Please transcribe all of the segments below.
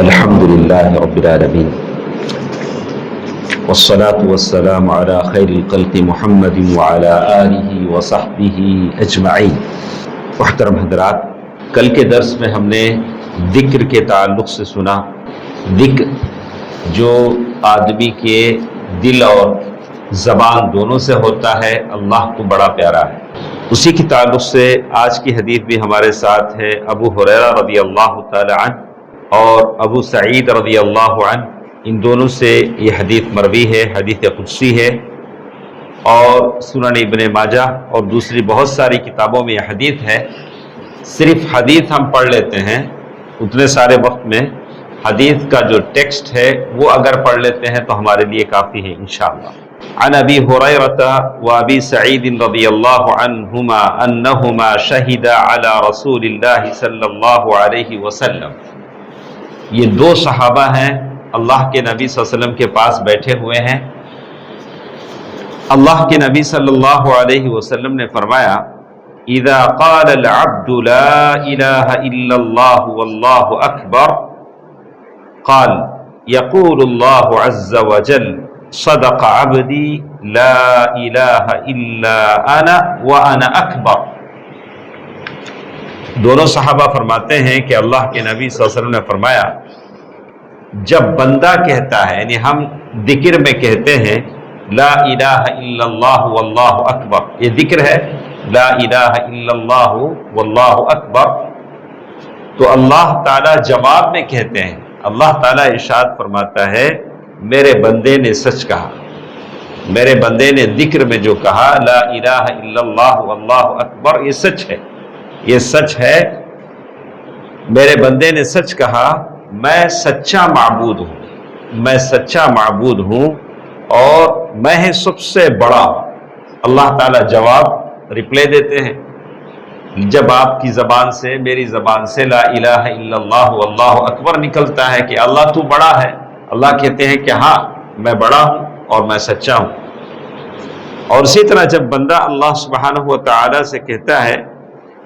الحمد للہ رب العالمین والصلاة والسلام علی خیر الخلق محمد وعلی آلہ وصحبہ اجمعین۔ محترم حضرات، کل کے درس میں ہم نے ذکر کے تعلق سے سنا۔ ذکر جو آدمی کے دل اور زبان دونوں سے ہوتا ہے، اللہ کو بڑا پیارا ہے۔ اسی کے تعلق سے آج کی حدیث بھی ہمارے ساتھ ہے۔ ابو ہریرہ رضی اللہ تعالی عنہ اور ابو سعید رضی اللہ عنہ، ان دونوں سے یہ حدیث مروی ہے، حدیث قدسی ہے، اور سنن ابن ماجہ اور دوسری بہت ساری کتابوں میں یہ حدیث ہے۔ صرف حدیث ہم پڑھ لیتے ہیں، اتنے سارے وقت میں حدیث کا جو ٹیکسٹ ہے وہ اگر پڑھ لیتے ہیں تو ہمارے لیے کافی ہے انشاءاللہ۔ عن ابی ہریرہ و ابی سعید رضی اللہ عنہما انہما شہدا علی رسول اللہ صلی اللہ علیہ وسلم۔ یہ دو صحابہ ہیں، اللہ کے نبی صلی اللہ علیہ وسلم کے پاس بیٹھے ہوئے ہیں۔ اللہ کے نبی صلی اللہ علیہ وسلم نے فرمایا، اذا قال العبد لا الہ الا اللہ واللہ اکبر قال یقول اللہ عز وجل صدق عبدی لا الہ الا انا وانا اکبر۔ دونوں صحابہ فرماتے ہیں کہ اللہ کے نبی صلی اللہ علیہ وسلم نے فرمایا، جب بندہ کہتا ہے، یعنی ہم ذکر میں کہتے ہیں لا الہ الا اللہ واللہ اکبر، یہ ذکر ہے لا الہ الا اللہ واللہ اکبر، تو اللہ تعالیٰ جواب میں کہتے ہیں، اللہ تعالیٰ ارشاد فرماتا ہے میرے بندے نے سچ کہا، میرے بندے نے ذکر میں جو کہا لا الہ الا اللہ واللہ اکبر، یہ سچ ہے، یہ سچ ہے، میرے بندے نے سچ کہا، میں سچا معبود ہوں، میں سچا معبود ہوں اور میں سب سے بڑا ہوں۔ اللہ تعالیٰ جواب رپلائی دیتے ہیں جب آپ کی زبان سے، میری زبان سے لا الہ الا اللہ واللہ اکبر نکلتا ہے کہ اللہ تو بڑا ہے، اللہ کہتے ہیں کہ ہاں میں بڑا ہوں اور میں سچا ہوں۔ اور اسی طرح جب بندہ اللہ سبحانہ و تعالی سے کہتا ہے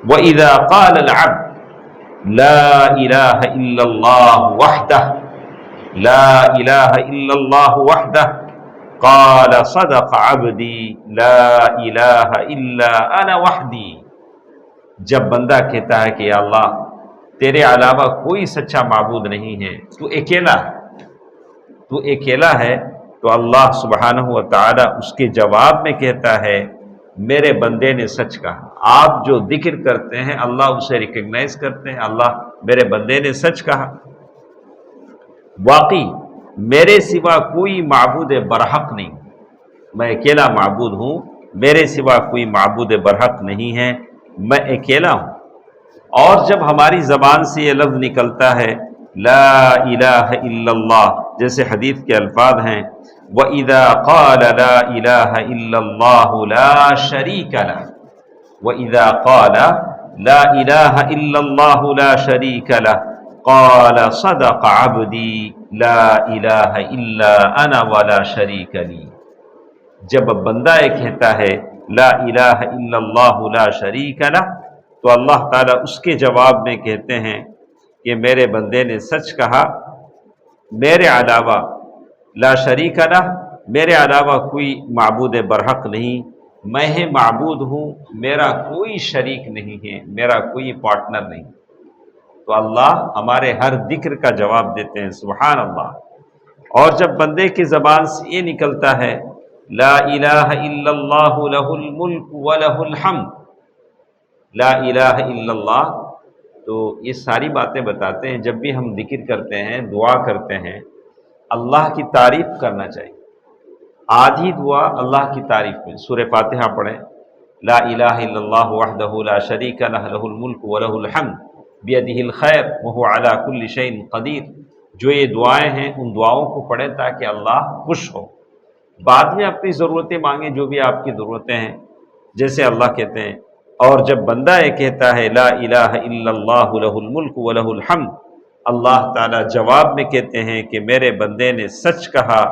وَإِذَا قَالَ الْعَبْدُ لَا إِلَهَ إِلَّا اللَّهُ وَحْدَهُ لَا إِلَهَ إِلَّا اللَّهُ وَحْدَهُ قَالَ صَدَقَ عَبْدِي لَا إِلَهَ إِلَّا أَنَا وَحْدِي۔ جب بندہ کہتا ہے کہ یا اللہ تیرے علاوہ کوئی سچا معبود نہیں ہے، تو اکیلا ہے، تو اکیلا ہے، تو اللہ سبحانہ و تعالی اس کے جواب میں کہتا ہے میرے بندے نے سچ کہا۔ آپ جو ذکر کرتے ہیں اللہ اسے ریکگنائز کرتے ہیں، اللہ میرے بندے نے سچ کہا، واقعی میرے سوا کوئی معبود برحق نہیں، میں اکیلا معبود ہوں، میرے سوا کوئی معبود برحق نہیں ہے، میں اکیلا ہوں۔ اور جب ہماری زبان سے یہ لفظ نکلتا ہے لا الہ الا اللہ، جیسے حدیث کے الفاظ ہیں وَإِذَا قَالَ لَا إِلَهَ إِلَّا اللَّهُ لَا شَرِيكَ لَهُ وَإِذَا قَالَ لَا إِلَهَ إِلَّا اللَّهُ لَا شَرِيكَ لَهُ قَالَ صَدَقَ عَبْدِي لَا إِلَهَ إِلَّا أَنَا وَلَا شَرِيكَ لِي۔ جب بندہ یہ کہتا ہے لا الہ الا اللہ لا شریک لہ، تو اللہ تعالیٰ اس کے جواب میں کہتے ہیں کہ میرے بندے نے سچ کہا، میرے علاوہ لا شریک لہ، میرے علاوہ کوئی معبود برحق نہیں، میں ہی معبود ہوں، میرا کوئی شریک نہیں ہے، میرا کوئی پارٹنر نہیں۔ تو اللہ ہمارے ہر ذکر کا جواب دیتے ہیں، سبحان اللہ۔ اور جب بندے کی زبان سے یہ نکلتا ہے لا الہ الا اللہ لہ الملک ولہ الحمد، لا الہ الا اللہ، تو یہ ساری باتیں بتاتے ہیں جب بھی ہم ذکر کرتے ہیں، دعا کرتے ہیں، اللہ کی تعریف کرنا چاہیے۔ آدھی دعا اللہ کی تعریف میں، سورہ فاتحہ پڑھیں، لا الہ الا اللہ وحدہ لا شریک لہ لہ الملک ولہ الحمد بیدہ الخیر وہو علی کل شیء قدیر، جو یہ دعائیں ہیں ان دعاؤں کو پڑھیں تاکہ اللہ خوش ہو۔ بعد میں اپنی ضرورتیں مانگیں، جو بھی آپ کی ضرورتیں ہیں، جیسے اللہ کہتے ہیں۔ اور جب بندہ یہ کہتا ہے لا الہ الا اللہ لہ الملک ولہ الحمد، اللہ تعالیٰ جواب میں کہتے ہیں کہ میرے بندے نے سچ کہا،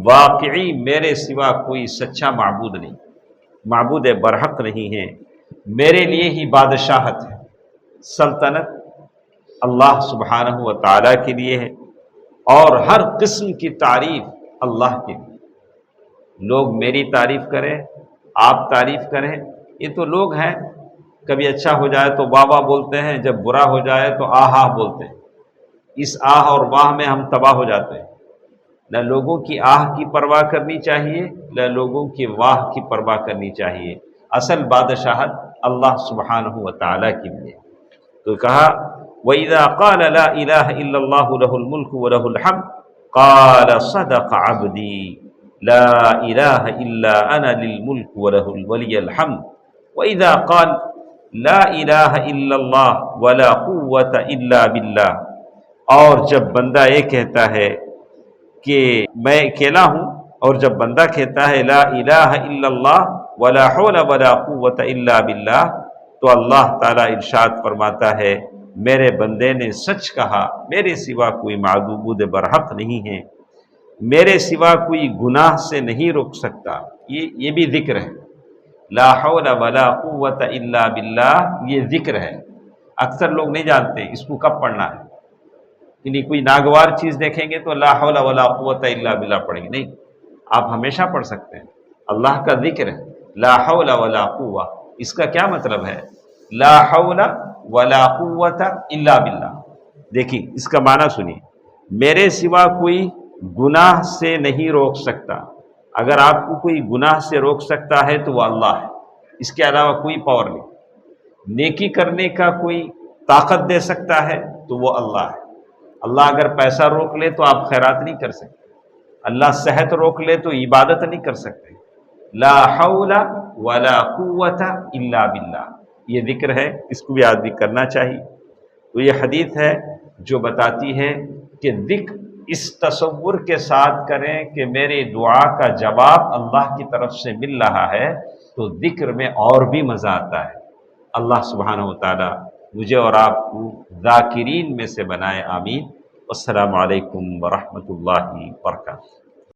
واقعی میرے سوا کوئی سچا معبود نہیں، معبود برحق نہیں ہے، میرے لیے ہی بادشاہت ہے، سلطنت اللہ سبحانہ و تعالیٰ کے لیے ہے، اور ہر قسم کی تعریف اللہ کے لیے۔ لوگ میری تعریف کریں، آپ تعریف کریں، یہ تو لوگ ہیں، کبھی اچھا ہو جائے تو واہ واہ بولتے ہیں، جب برا ہو جائے تو آہ آہ بولتے ہیں۔ اس آہ اور واہ میں ہم تباہ ہو جاتے ہیں۔ نہ لوگوں کی آہ کی پرواہ کرنی چاہیے، نہ لوگوں کی واہ کی پرواہ کرنی چاہیے۔ اصل بادشاہت اللہ سبحانہ و تعالیٰ کی لیے۔ تو کہا وَإِذَا قَالَ لَا إِلَهَ إِلَّا اللَّهُ لَهُ الْمُلْكُ وَلَهُ الْحَمْدُ قَالَ صَدَقَ عَبْدِي لَا إِلَهَ إِلَّا أَنَا لِلْمُلْكُ وَلَهُ الْوَلِيَّ الْحَمْدُ وَإِذَا قَالَ لَا إِلَهَ إِلَّا اللَّهُ وَلَا قُوَّةَ إِلَّا بِاللَّهِ، اور جب بندہ یہ کہتا ہے کہ میں اکیلا ہوں، اور جب بندہ کہتا ہے لا الہ الا اللہ ولا حول ولا قوت الا باللہ، تو اللہ تعالیٰ ارشاد فرماتا ہے میرے بندے نے سچ کہا، میرے سوا کوئی معبود برحق نہیں ہے، میرے سوا کوئی گناہ سے نہیں روک سکتا۔ یہ بھی ذکر ہے، لا حول ولا قوت الا باللہ، یہ ذکر ہے۔ اکثر لوگ نہیں جانتے اس کو کب پڑھنا ہے، یعنی کوئی ناگوار چیز دیکھیں گے تو لا حول ولا قوت الا باللہ پڑھیں گے، نہیں، آپ ہمیشہ پڑھ سکتے ہیں۔ اللہ کا ذکر ہے لا حول ولا قوہ، اس کا کیا مطلب ہے؟ لا حول ولا قوت الا باللہ۔ دیکھیے اس کا معنی سنیے، میرے سوا کوئی گناہ سے نہیں روک سکتا۔ اگر آپ کو کوئی گناہ سے روک سکتا ہے تو وہ اللہ ہے، اس کے علاوہ کوئی پاور نہیں۔ نیکی کرنے کا کوئی طاقت دے سکتا ہے تو وہ اللہ ہے۔ اللہ اگر پیسہ روک لے تو آپ خیرات نہیں کر سکتے، اللہ صحت روک لے تو عبادت نہیں کر سکتے۔ لا حول ولا قوت الا باللہ، یہ ذکر ہے، اس کو بھی آدمی کرنا چاہیے۔ تو یہ حدیث ہے جو بتاتی ہے کہ ذکر اس تصور کے ساتھ کریں کہ میرے دعا کا جواب اللہ کی طرف سے مل رہا ہے، تو ذکر میں اور بھی مزہ آتا ہے۔ اللہ سبحانہ و تعالی مجھے اور آپ کو ذاکرین میں سے بنائے، آمین۔ السلام علیکم ورحمۃ اللہ وبرکاتہ۔